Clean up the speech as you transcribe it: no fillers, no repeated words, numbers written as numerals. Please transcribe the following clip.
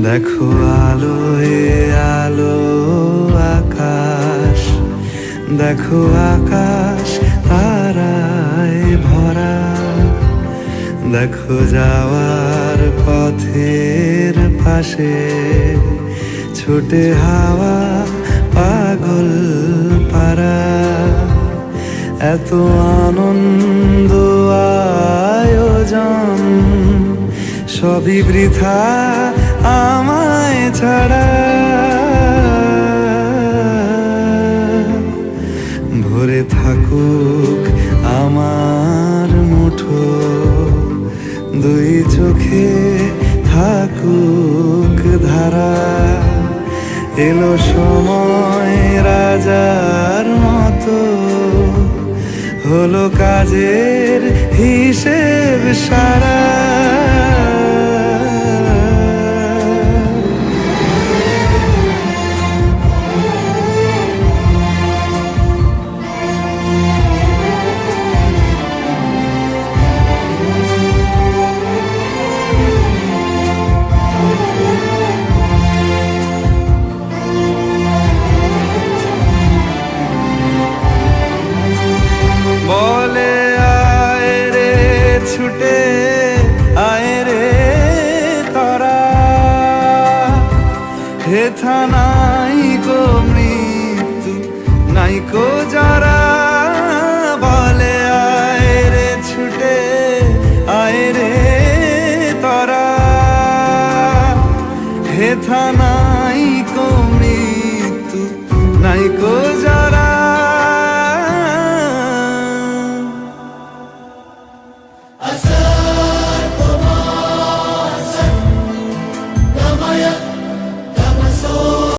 দেখো আলোয় আলো আকাশ, দেখো আকাশ তারায় ভরা। দেখো যাওয়ার পথের পাশে ছোটে হাওয়া পাগল পারা। এত আনন্দ আয়োজন সবই বৃথা আমায় ছাড়া। ভরে থাকুক আমার মুঠো, দুই চোখে থাকুক ধারা। এলো সময় রাজার মতো, হলো কাজের হিসেব সারা। বলে আয় রে ছুটে আয় রে তারা, হেথা নাই গো মৃত্যু নাই কো যারা। বলে আয় রে ছুটে আয় রে তারা, হেথা